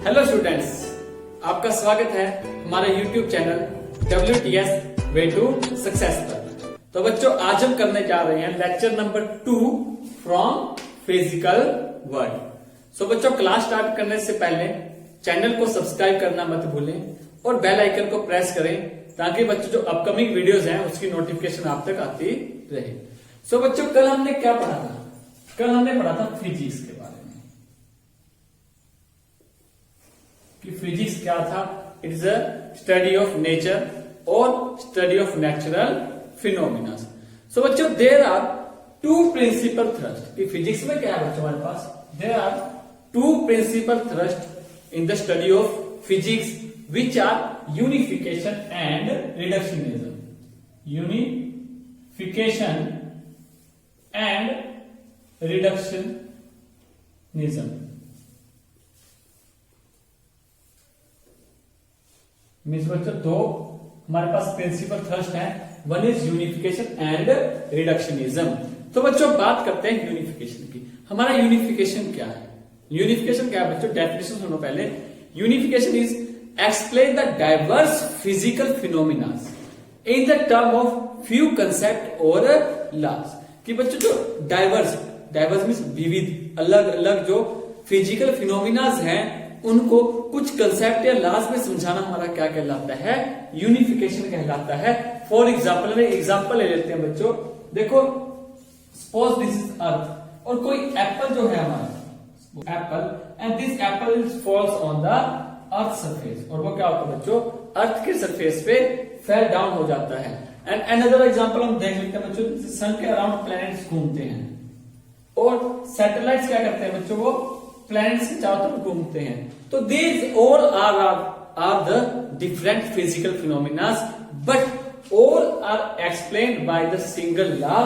Hello students, आपका स्वागत है हमारे YouTube channel WTS way to success पर। तो बच्चों, आज हम करने जा रहे हैं lecture number 2 from physical world. So बच्चों, क्लास स्टार्ट करने से पहले चैनल को सब्सक्राइब करना मत भूलें और बेल आइकन को प्रेस करें ताकि बच्चों जो अपकमिंग वीडियोस हैं उसकी नोटिफिकेशन आप तक आती रहे। सो बच्चों, कल हमने क्या पढ़ा था? कल हमने पढ़ा था फिजिक्स के बारे में कि फिजिक्स क्या था। It is a study of nature और study of natural phenomena. So बच्चों, there are two principal thrust कि फिजिक्स में क्या है बच्चों हमारे पास? There are two principal thrust in the study of physics which are unification and reductionism. Unification and reductionism. Means बच्चों दो हमारे पास प्रिंसिपल थ्रस्ट है, one is unification and reductionism. तो बच्चों बात करते हैं यूनिफिकेशन की। हमारा यूनिफिकेशन क्या है? यूनिफिकेशन क्या है बच्चों? डेफिनेशन सुनो पहले। Unification is explain the diverse physical phenomena in the term of few concept or laws। कि बच्चों जो डाइवर्स मीन्स विविध, अलग अलग जो फिजिकल फिनोमिनाज हैं उनको कुछ कंसेप्ट या लॉज में समझाना हमारा क्या कहलाता है? यूनिफिकेशन कहलाता है। फॉर एग्जाम्पल ले लेते हैं बच्चों। देखो, सपोज दिस इज अर्थ और कोई एप्पल जो है हमारा Apple, and this Apple falls on the earth surface, और वो क्या होता है बच्चों? अर्थ के सरफेस पे फेल डाउन हो जाता है। एंड अनदर एग्जांपल हम देख लेते हैं बच्चों, सन के अराउंड प्लैनेट्स घूमते हैं और सैटेलाइट्स क्या करते हैं बच्चों? वो प्लैनेट्स के चारों तरफ घूमते हैं। तो these all are the different physical phenomena, but all are explained by the single law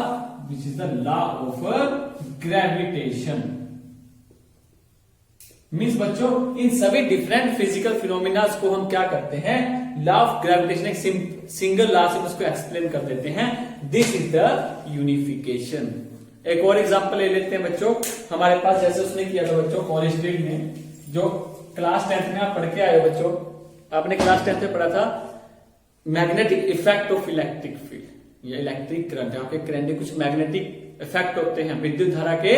which is the law of gravitation. Means बच्चों इन सभी डिफरेंट फिजिकल फिनोमिनास को हम क्या करते हैं? लॉ ऑफ ग्रेविटेशन एक सिंगल लॉ से उसको एक्सप्लेन कर देते हैं। This is the unification. एक और एग्जांपल ले लेते हैं बच्चों। हमारे पास जैसे उसने किया था बच्चों कॉलेज में, जो क्लास 10th में आप पढ़ के आए हो बच्चों, आपने क्लास 10th में पढ़ा था magnetic effect of electric field या इलेक्ट्रिक करंट। आपके करंट के कुछ मैग्नेटिक इफेक्ट होते हैं, विद्युत धारा के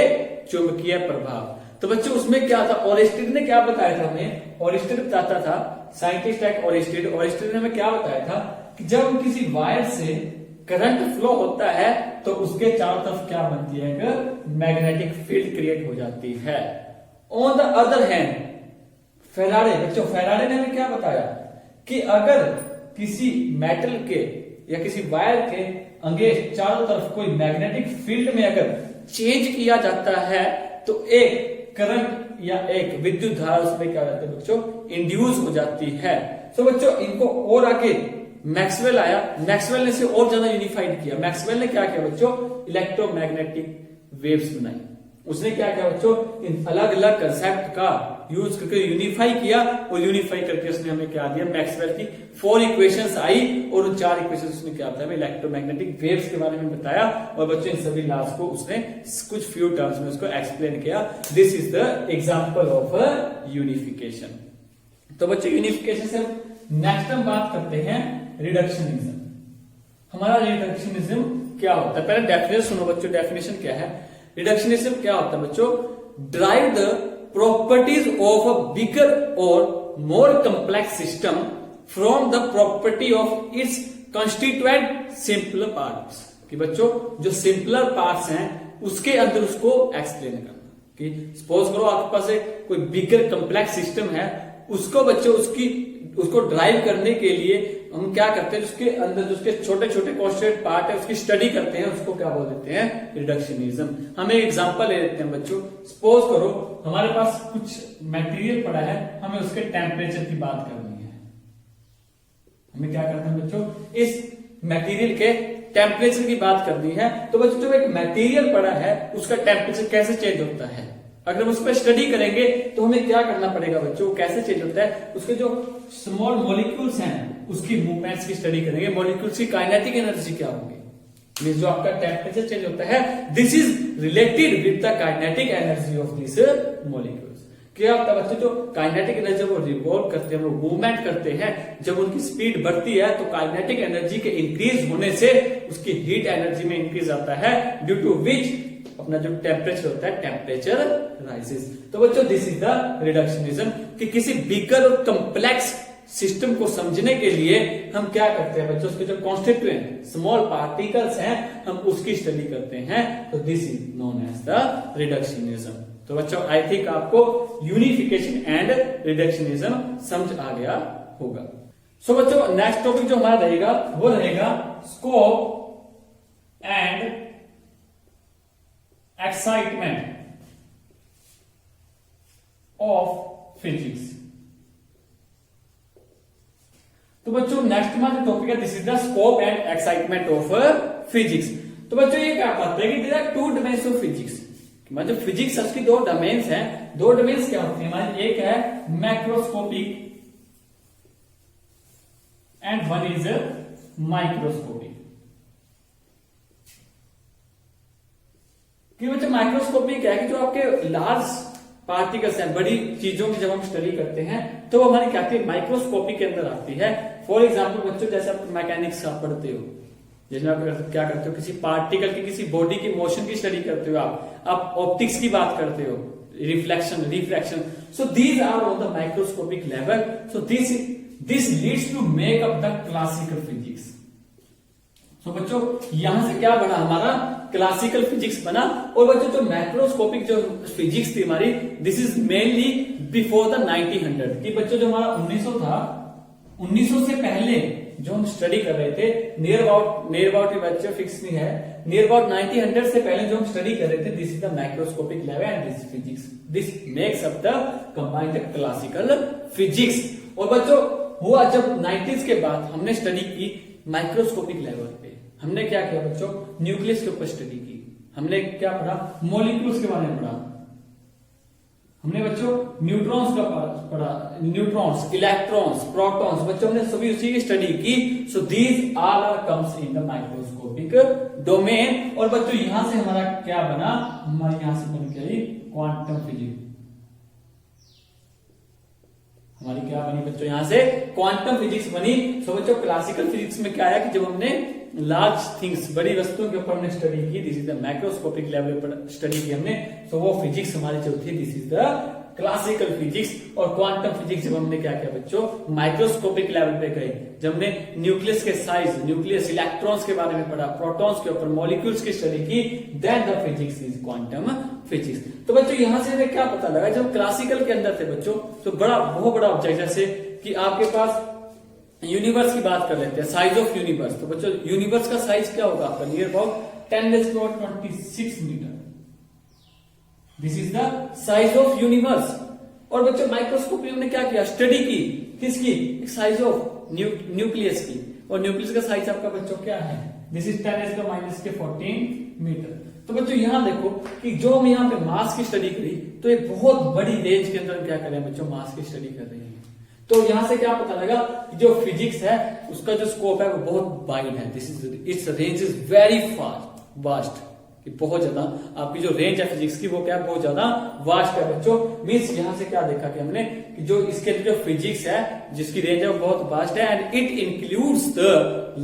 चुंबकीय प्रभाव। तो बच्चों उसमें क्या था? ओरिस्टिड ने क्या बताया था हमें? ओरिस्टिड बताता था, साइंटिस्ट है ओरिस्टिड ने हमें क्या बताया था कि जब किसी वायर से करंट फ्लो होता है तो उसके चारों तरफ क्या बनती है? मैग्नेटिक फील्ड क्रिएट हो जाती है। On the other hand Faraday ने हमें क्या बताया कि अगर किसी मेटल के या किसी वायर के अगेंस्ट चारों तरफ कोई मैग्नेटिक फील्ड में अगर चेंज किया जाता है तो एक करंट या एक विद्युत धारा उसमें क्या जाती है बच्चों? इंड्यूस हो जाती है। तो बच्चों इनको और आगे मैक्सवेल आया, मैक्सवेल ने इसे और ज्यादा यूनिफाइड किया। मैक्सवेल ने क्या किया बच्चों? इलेक्ट्रोमैग्नेटिक वेव्स बनाई। उसने क्या किया बच्चों? इन अलग अलग कंसेप्ट का यूज करके यूनिफाई किया, और यूनिफाई करके उसने हमें क्या दिया? मैक्सवेल की 4 इक्वेशंस आई, और उन 4 इक्वेशंस उसने क्या बताया? इलेक्ट्रोमैग्नेटिक वेव्स के बारे में बताया, और बच्चों इन सभी लॉज को उसने कुछ फ्यू टर्म्स में उसको एक्सप्लेन किया। This is the example of unification. तो बच्चों यूनिफिकेशन से नेक्स्ट हम बात करते हैं रिडक्शनिज्म। हमारा रिडक्शनिज्म क्या होता है? पहले डेफिनेशन सुनो बच्चों। डेफिनेशन क्या है? रिडक्शनिज्म क्या होता है बच्चों? Drive the properties of a bigger or more complex system from the property of its constituent simpler parts। कि बच्चों जो सिंपलर पार्ट्स हैं उसके अंदर उसको एक्सप्लेन करना। कि सपोज करो आपके पास एक कोई बिगर कम्प्लेक्स सिस्टम है, उसको बच्चों उसको ड्राइव करने के लिए हम क्या करते हैं? उसके अंदर जो उसके छोटे छोटे कॉन्स्टिट्यूएंट पार्ट है उसकी स्टडी करते हैं, उसको क्या बोल देते हैं? रिडक्शनिज्म। हम एक एग्जांपल ले लेते हैं बच्चों। सपोज करो हमारे पास कुछ मटेरियल पड़ा है, हमें उसके टेम्परेचर की बात करनी है। हमें क्या करना है बच्चों? इस मटेरियल के टेम्परेचर की बात करनी है। तो बच्चों जब एक मटेरियल पड़ा है उसका टेम्परेचर कैसे चेंज होता है? अगर हम उस पर स्टडी करेंगे तो हमें क्या करना पड़ेगा बच्चों? कैसे चेंज होता है? उसके जो स्मॉल मॉलिक्यूल्स हैं उसकी मूवमेंट्स की स्टडी करेंगे। मॉलिक्यूल्स की काइनेटिक एनर्जी क्या होगी? जो आपका टेम्परेचर चेंज होता है, this is related with the kinetic energy of this molecules. क्या होता है बच्चों, जो काइनेटिक एनर्जी वो रिवॉल्व करते हैं, वो मूवमेंट करते हैं, जब उनकी स्पीड बढ़ती है तो काइनेटिक एनर्जी के इंक्रीज होने से उसकी हीट एनर्जी में इंक्रीज आता है, ड्यू टू विच अपना जो टेम्परेचर होता है टेम्परेचर राइजेस। तो बच्चों दिस इज द रिडक्शनिज्म, कि किसी बिगर और कम्प्लेक्स सिस्टम को समझने के लिए हम क्या करते हैं बच्चों, उसके जो कॉन्स्टिट्यूएंट स्मॉल पार्टिकल्स हैं हम उसकी स्टडी करते हैं, तो this is known as the reductionism. तो बच्चों आई थिंक आपको यूनिफिकेशन एंड रिडक्शनिज्म समझ आ गया होगा। सो बच्चों नेक्स्ट टॉपिक जो हमारा रहेगा वो रहेगा scope and excitement of physics. तो बच्चों नेक्स्ट हमारा टॉपिक है this is the scope and excitement of physics. तो बच्चों ये क्या कहते हैं कि there are two dimension of physics, मतलब फिजिक्स उसकी दो डोमेन्स हैं। दो डोमेन्स क्या होती है हमारी, एक है macroscopic and one is microscopic. कि बच्चे माइक्रोस्कोपिक है कि जो आपके लार्ज पार्टिकल्स हैं, बड़ी चीजों की जब हम स्टडी करते हैं तो वो हमारी क्या आती है, माइक्रोस्कोपिक के अंदर आती है। फॉर एग्जाम्पल बच्चों जैसे आप मैकेनिक्स आप पढ़ते हो, जैसे आप क्या करते हो, किसी पार्टिकल की किसी बॉडी की मोशन की स्टडी करते हो, आप ऑप्टिक्स की बात करते हो, reflection refraction, so these are on the microscopic level. So this leads to make up the classical physics. तो बच्चों यहां से क्या बना हमारा, क्लासिकल फिजिक्स बना। और बच्चों जो मैक्रोस्कोपिक जो फिजिक्स थी हमारी, this is mainly before the 1900 कि बच्चों जो हमारा 1900 था, 1900 से पहले जो हम स्टडी कर रहे थे, नियर अबाउट बच्चों फिक्स नहीं है, नियर अबाउट 1900 से पहले जो हम स्टडी कर रहे थे, this is the microscopic level and this physics, this makes up the combined classical physics. और बच्चों हुआ जब 90s के बाद हमने स्टडी की माइक्रोस्कोपिक लेवल पे, हमने क्या किया बच्चों, न्यूक्लियस के ऊपर स्टडी की, हमने क्या पढ़ा, मॉलिक्यूल्स के बारे में पढ़ा, हमने बच्चों न्यूट्रॉन्स का पढ़ा, न्यूट्रॉन्स, इलेक्ट्रॉन्स, प्रोटॉन्स, बच्चों हमने सभी उसी की स्टडी की। So these all are comes in the microscopic domain. और बच्चों यहां से हमारा क्या बना, हमारे यहां से बन गई क्वांटम फिजिक्स। हमारी क्या बनी बच्चों, यहां से क्वांटम फिजिक्स बनी। सो बच्चों क्लासिकल फिजिक्स में क्या है कि जब हमने लार्ज थिंग्स, बड़ी वस्तुओं के ऊपर हमने स्टडी की, this is the microscopic level पर स्टडी की हमने, सो वो फिजिक्स हमारी जो थी this is the classical physics. और क्वांटम फिजिक्स जब हमने क्या किया बच्चों, माइक्रोस्कोपिक लेवल पे गए, जब हमने न्यूक्लियस के साइज, न्यूक्लियस इलेक्ट्रॉन्स के बारे में पढ़ा, प्रोटॉन्स के ऊपर, मॉलिक्यूल्स की स्टडी की, then the physics is quantum physics. तो बच्चों यहां से हमें क्या पता लगा, जब क्लासिकल के अंदर थे बच्चों, तो बहुत बड़ा ऑब्जेक्ट, जैसे कि आपके पास यूनिवर्स की बात कर लेते हैं, साइज ऑफ यूनिवर्स। तो बच्चों यूनिवर्स का साइज क्या होगा आपका, near about 10⁻26 metre, this is the size of universe. और बच्चों माइक्रोस्कोपी हमने क्या किया, स्टडी की, किसकी, साइज ऑफ न्यूक्लियस की। और न्यूक्लियस का साइज आपका बच्चों क्या है, दिस इज 10⁻14 मीटर। तो बच्चों यहां देखो कि जो हम यहाँ पे मास की स्टडी करी, तो एक बहुत बड़ी रेंज के अंदर क्या कर रहे हैं बच्चों, मास की स्टडी कर रहे हैं। तो यहां से क्या पता लगा कि जो फिजिक्स है उसका जो स्कोप है वो बहुत वाइड है, this is it's range is very vast, कि बहुत ज्यादा आपकी जो रेंज है फिजिक्स की वो क्या है, बहुत ज्यादा वास्ट है बच्चों। मीन्स यहां से क्या देखा कि हमने कि जो इसके जो फिजिक्स है जिसकी रेंज है वो बहुत वास्ट है, and it includes the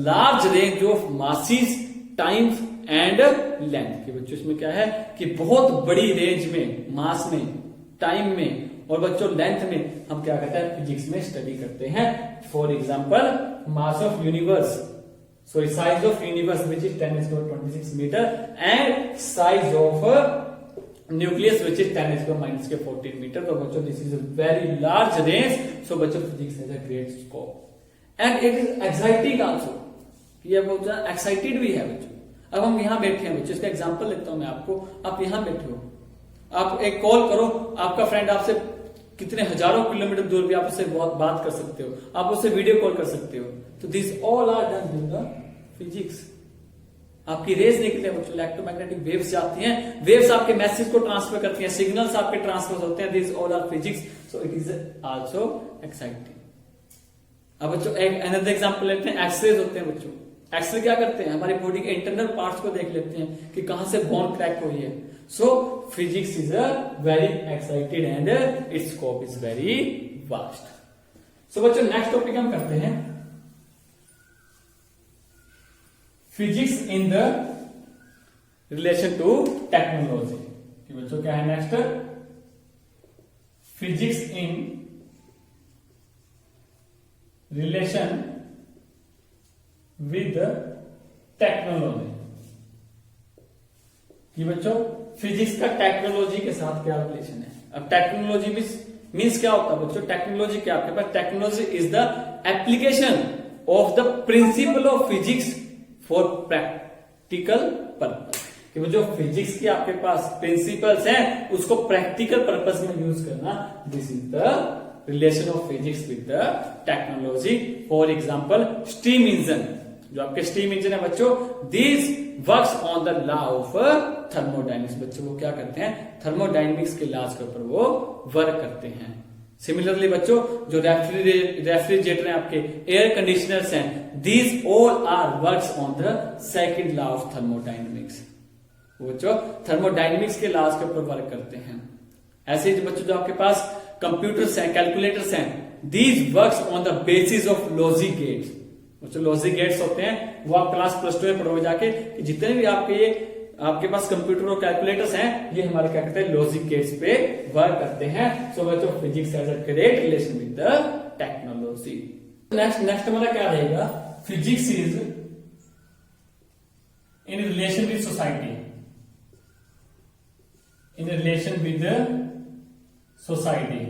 large range of masses, times and length. कि बच्चों इसमें क्या है कि बहुत बड़ी रेंज में, मास में, टाइम में और बच्चों लेंथ में हम क्या करते हैं, फिजिक्स में स्टडी करते हैं। For example mass of universe, sorry size of universe which is 10⁻26 metre, and size of nucleus which is 10⁻14 metre. तो बच्चों this is a very large range. So बच्चों physics has a great scope and it is exciting also, ये बहुत ज्यादा excited भी है बच्चों। अब हम यहां बैठे हैं बच्चों, इसका एग्जांपल लेता हूं मैं आपको। आप यहां बैठे हो, आप एक कॉल करो, आपका फ्रेंड आपसे कितने हजारों किलोमीटर दूर भी आप उससे बात कर सकते हो, आप उससे वीडियो कॉल कर सकते हो। तो this all are done with the physics. आपकी रेस निकलते हैं बच्चों, इलेक्ट्रोमैग्नेटिक वेव्स जाती हैं, वेव्स आपके मैसेज को ट्रांसफर करती हैं, सिग्नल्स आपके ट्रांसफर होते हैं, this all are physics. So it is also exciting. अब बच्चों एक अनदर एग्जांपल लेते हैं, एक्सरेज होते हैं बच्चों, एक्सरे क्या करते हैं, हमारी बॉडी के इंटरनल पार्ट्स को देख लेते हैं कि कहां से बोन क्रैक हुई है। So physics is a very excited and its scope is very vast. So बच्चों नेक्स्ट टॉपिक हम करते हैं physics in the relation to technology. बच्चों क्या है next, physics in relation with technology. कि बच्चों फिजिक्स का टेक्नोलॉजी के साथ क्या रिलेशन है। अब टेक्नोलॉजी मीन्स क्या होता है बच्चों, टेक्नोलॉजी क्या आपके पास, technology is the application of the principle of physics for practical purpose. कि वो जो फिजिक्स की आपके पास प्रिंसिपल्स हैं उसको प्रैक्टिकल पर्पस में यूज करना, this is the relation of physics with the technology. For example steam engine, जो आपके स्टीम इंजन है बच्चों, this works on the law of thermodynamics. बच्चों वो क्या करते हैं, थर्मोडायनेमिक्स के लॉज के ऊपर वो वर्क करते हैं। सिमिलरली बच्चों जो रेफ्रिजरेटर हैं आपके, एयर कंडीशनर्स हैं, these all are works on the second law of thermodynamics. बच्चों थर्मोडायनेमिक्स के लॉज के ऊपर वर्क करते हैं। ऐसे ही बच्चों जो आपके पास कंप्यूटर्स हैं, कैलकुलेटर्स हैं, these works on the basis of logic gates. बच्चों लॉजिक गेट्स होते हैं वो आप क्लास +2 में पढ़ोगे जाके कि जितने भी आपके पास कंप्यूटर और कैलकुलेटर्स हैं ये हमारे क्या करते हैं, लॉजिक गेट्स पे वर्क करते हैं। सो बच्चों physics has a great relation with the technology. Next हमारा क्या रहेगा, physics is in relation with society. In relation with society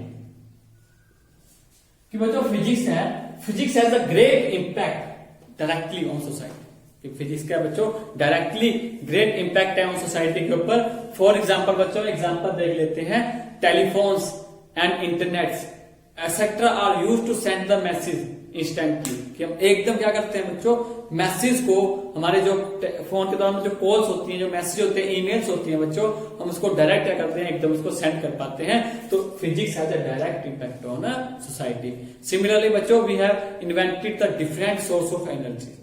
कि बच्चों फिजिक्स है, physics has a great impact directly on society. Physics का बच्चों डायरेक्टली ग्रेट इंपैक्ट है on society के ऊपर। फॉर एग्जांपल बच्चों एग्जांपल देख लेते हैं, telephones and internets etcetera are used to send the message instantly. कि हम एकदम क्या करते हैं बच्चों, मैसेज को हमारे जो फोन के दौरान जो कॉल्स होती हैं, जो मैसेज होते हैं, ईमेल्स होती हैं बच्चों, हम उसको डायरेक्ट क्या करते हैं, एकदम उसको सेंड कर पाते हैं। तो physics has a direct impact on society. Similarly बच्चों we have invented the different source of energy.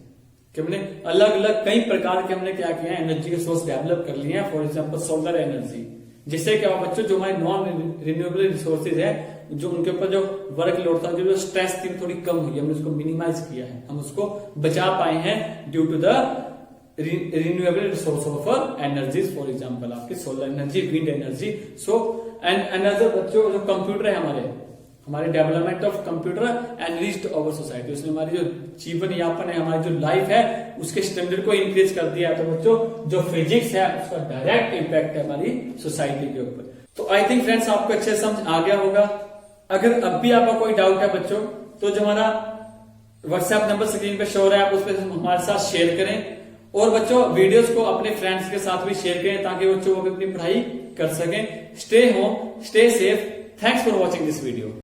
कि हमने अलग अलग कई प्रकार के हमने क्या किया, एनर्जी के सोर्स डेवलप कर लिए हैं। फॉर एग्जाम्पल सोलर एनर्जी, जिससे क्या हुआ बच्चों, जो हमारे नॉन रिन्यूएबल रिसोर्सेज है, जो उनके ऊपर जो वर्क लोड था, जो स्ट्रेस थी थोड़ी कम हुई, हमने उसको मिनिमाइज किया है, हम उसको बचा पाए हैं due to the renewable resource of energies. For example आपकी solar energy, wind energy. So and another बच्चों जो कंप्यूटर है हमारे development of computer enriched our society, उसने हमारी जो जीवन यापन है, हमारी जो लाइफ है, उसके स्टैंडर्ड को इंक्रीज कर दिया। तो बच्चों जो फिजिक्स है उसका डायरेक्ट इंपैक्ट है हमारी सोसाइटी के ऊपर। तो आई थिंक फ्रेंड्स आपको अच्छे से समझ आ गया होगा। अगर अब भी आपका कोई डाउट है बच्चों, तो जो हमारा व्हाट्सएप नंबर स्क्रीन पे शो हो रहा है, आप उस पर हमारे साथ शेयर करें। और बच्चों वीडियोस को अपने फ्रेंड्स के साथ भी शेयर करें ताकि बच्चों वो अपनी पढ़ाई कर सकें। Stay home, stay safe. Thanks for watching this video.